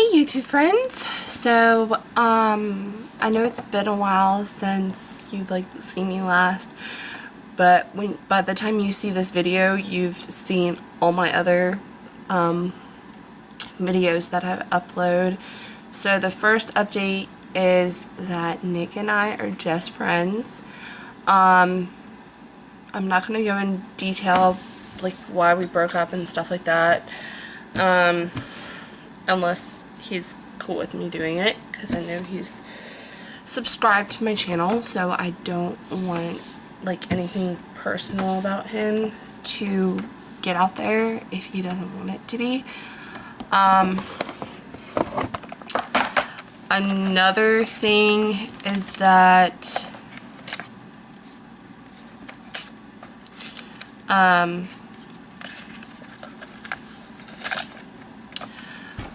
Hey YouTube friends. So I know it's been a while since you've seen me last, but by the time you see this video you've seen all my other videos that I've uploaded. So the first update is that Nick and I are just friends. I'm not gonna go in detail why we broke up and stuff like that, unless he's cool with me doing it, because I know he's subscribed to my channel, so I don't want anything personal about him to get out there if he doesn't want it to be. Another thing is that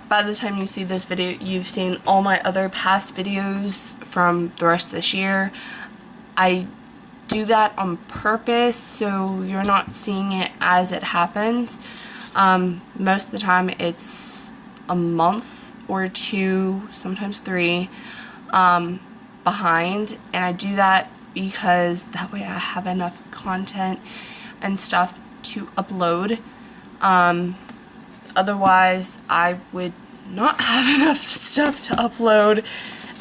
by the time you see this video, you've seen all my other past videos from the rest of this year. I do that on purpose, so you're not seeing it as it happens. Most of the time it's a month or two, sometimes three, behind, and I do that because that way I have enough content and stuff to upload. Otherwise, I would not have enough stuff to upload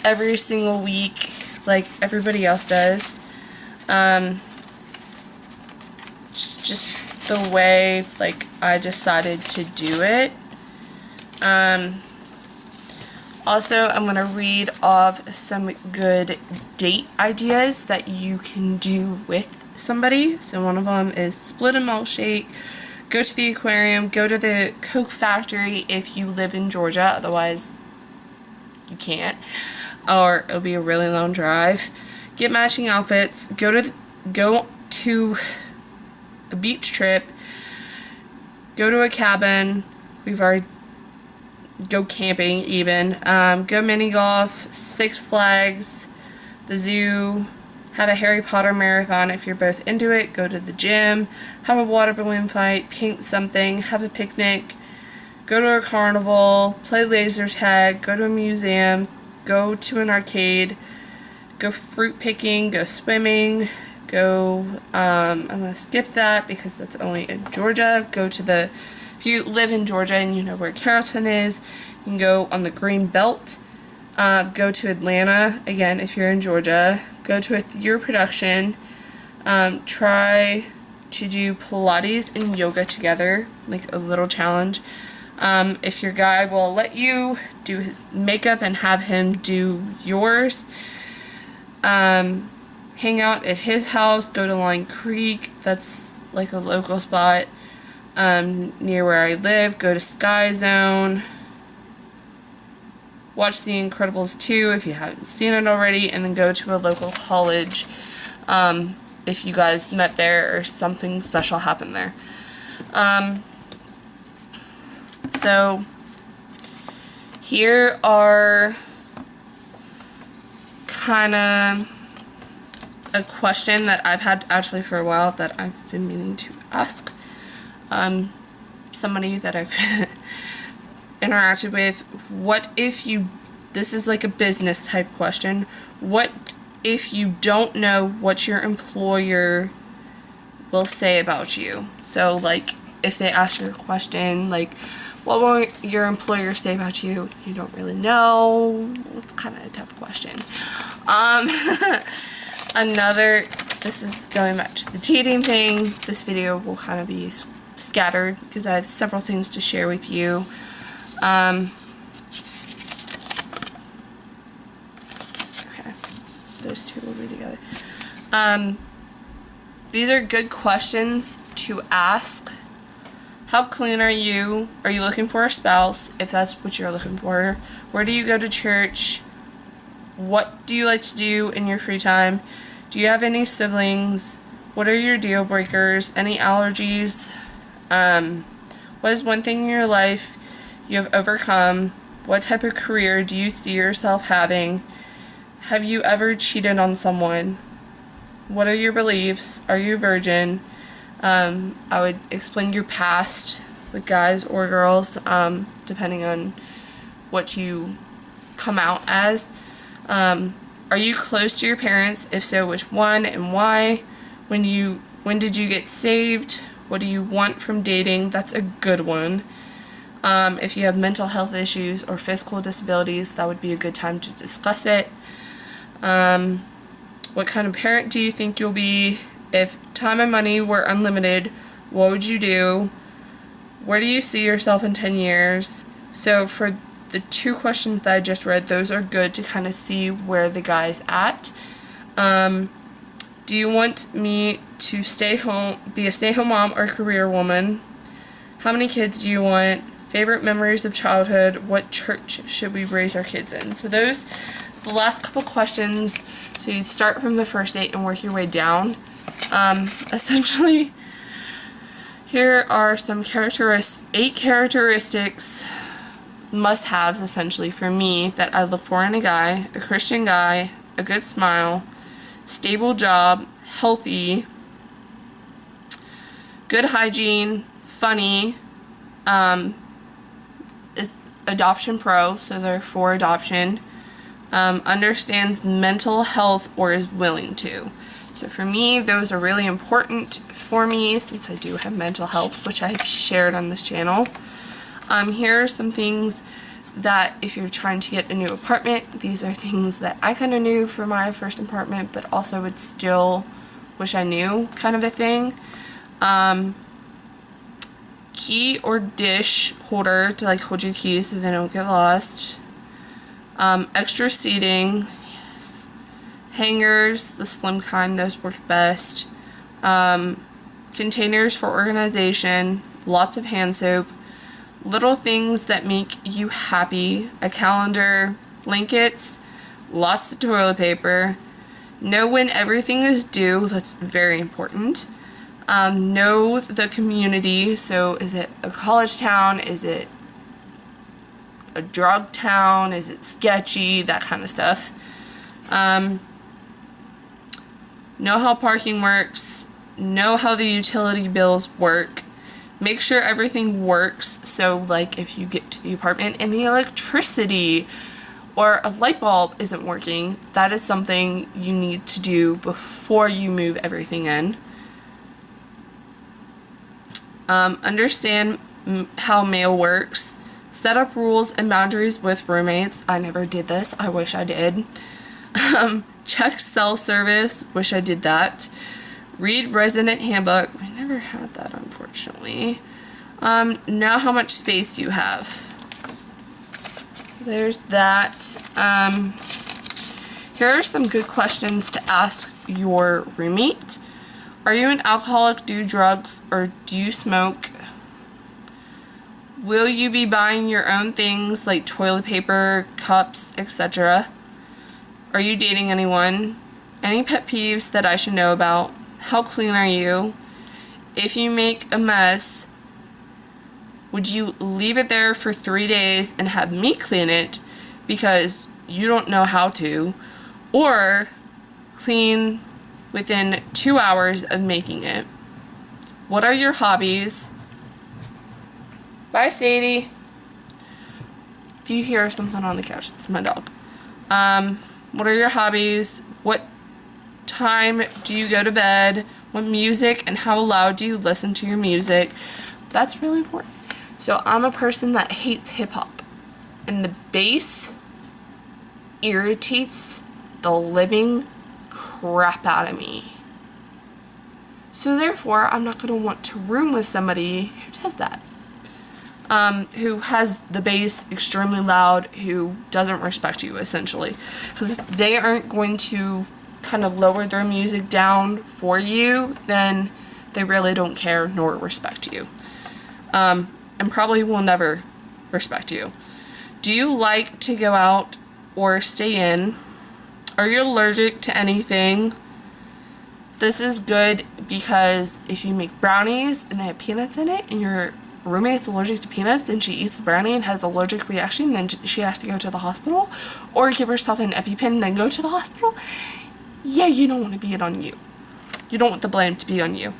every single week like everybody else does. Just the way I decided to do it. Also, I'm going to read off some good date ideas that you can do with somebody. So one of them is split a milkshake, go to the aquarium, go to the Coke factory if you live in Georgia, otherwise you can't, or it'll be a really long drive. Get matching outfits, go to a beach trip, go to a cabin, go camping even, go mini golf, Six Flags, the zoo, have a Harry Potter marathon if you're both into it, go to the gym, have a water balloon fight, paint something, have a picnic, go to a carnival, play laser tag, go to a museum, go to an arcade, go fruit picking, go swimming, I'm going to skip that because that's only in Georgia, if you live in Georgia and you know where Carrollton is, you can go on the Green Belt. Go to Atlanta, again, if you're in Georgia. Go to a theater production. Try to do Pilates and yoga together, like a little challenge. If your guy will let you do his makeup and have him do yours. Hang out at his house. Go to Line Creek. That's like a local spot near where I live. Go to Sky Zone. Watch The Incredibles 2 if you haven't seen it already, and then go to a local college if you guys met there or something special happened there. So here are kind of a question that I've had actually for a while that I've been meaning to ask somebody that I've interacted with. What if this is like a business type question, what if you don't know what your employer will say about you? So if they ask you a question what will your employer say about you, you don't really know. It's kind of a tough question. This is going back to the cheating thing. This video will kind of be scattered because I have several things to share with you. Okay, those two will be together. These are good questions to ask. How clean are you? Are you looking for a spouse, if that's what you're looking for? Where do you go to church? What do you like to do in your free time? Do you have any siblings? What are your deal breakers? Any allergies? What is one thing in your life you have overcome? What type of career do you see yourself having? Have you ever cheated on someone? What are your beliefs? Are you a virgin? I would explain your past with guys or girls, depending on what you come out as. Are you close to your parents? If so, which one and why? When did you get saved? What do you want from dating? That's a good one. If you have mental health issues or physical disabilities, that would be a good time to discuss it. What kind of parent do you think you'll be? If time and money were unlimited, what would you do? Where do you see yourself in 10 years? So for the 2 questions that I just read, those are good to kind of see where the guy's at. Do you want me to be a stay-home mom or career woman? How many kids do you want? Favorite memories of childhood? What church should we raise our kids in? So those, the last couple questions, so you start from the first date and work your way down. Essentially, here are some 8 characteristics, must-haves essentially for me, that I look for in a guy: a Christian guy, a good smile, stable job, healthy, good hygiene, funny, is adoption pro, so they're for adoption, understands mental health or is willing to. So for me, those are really important for me since I do have mental health, which I've shared on this channel. Here are some things that if you're trying to get a new apartment, these are things that I kind of knew for my first apartment, but also would still wish I knew, kind of a thing. Key or dish holder to like hold your keys so they don't get lost. Extra seating, yes. Hangers, the slim kind, those work best. Containers for organization, lots of hand soap. Little things that make you happy: a calendar, blankets, lots of toilet paper. Know when everything is due, that's very important. Know the community, so is it a college town, is it a drug town, is it sketchy, that kind of stuff. Know how parking works, know how the utility bills work. Make sure everything works, so like if you get to the apartment and the electricity or a light bulb isn't working, that is something you need to do before you move everything in. Understand how mail works. Set up rules and boundaries with roommates. I never did this. I wish I did. Check cell service. Wish I did that. Read resident handbook. We never had that, unfortunately. Know how much space you have. So there's that. Here are some good questions to ask your roommate. Are you an alcoholic, do drugs, or do you smoke? Will you be buying your own things like toilet paper, cups, etc.? Are you dating anyone? Any pet peeves that I should know about? How clean are you? If you make a mess, would you leave it there for 3 days and have me clean it because you don't know how to? Or clean within 2 hours of making it? What are your hobbies? Bye, Sadie. If you hear something on the couch, it's my dog. What are your hobbies? What time do you go to bed? What music and how loud do you listen to your music? That's really important. So I'm a person that hates hip hop, and the bass irritates the living crap out of me. So therefore, I'm not going to want to room with somebody who does that. Who has the bass extremely loud, who doesn't respect you, essentially. Because if they aren't going to kind of lower their music down for you, then they really don't care nor respect you. And probably will never respect you. Do you like to go out or stay in? Are you allergic to anything? This is good because if you make brownies and they have peanuts in it and your roommate's allergic to peanuts, then she eats the brownie and has an allergic reaction, then she has to go to the hospital or give herself an EpiPen and then go to the hospital. Yeah, you don't want to be it on you. You don't want the blame to be on you.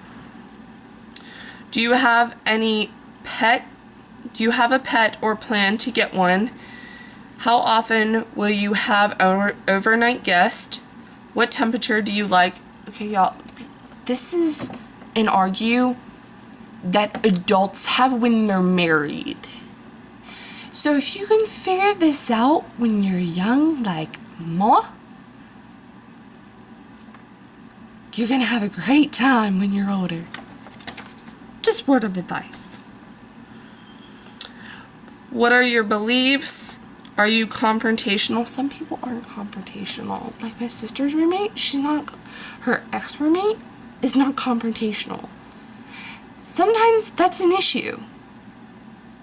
Do you have any pet? Do you have a pet or plan to get one? How often will you have overnight guests? What temperature do you like? Okay, y'all, this is an argue that adults have when they're married. So if you can figure this out when you're young, like ma, you're gonna have a great time when you're older. Just word of advice. What are your beliefs? Are you confrontational? Some people aren't confrontational. Like my sister's roommate, her ex-roommate is not confrontational. Sometimes that's an issue.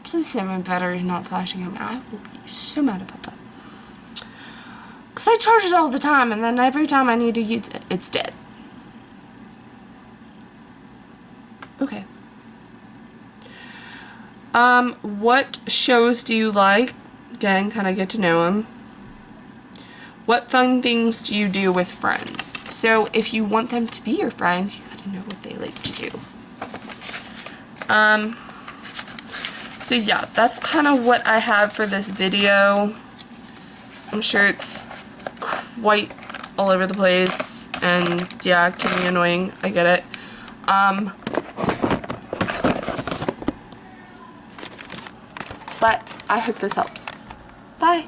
Please say my battery is not flashing out. I will be so mad about that. Because I charge it all the time, and then every time I need to use it, it's dead. Okay. What shows do you like? Again, kind of get to know them. What fun things do you do with friends? So if you want them to be your friend, you gotta know what they like to do. So yeah, that's kind of what I have for this video. I'm sure it's quite all over the place, and yeah, it can be annoying. I get it. But I hope this helps. Bye.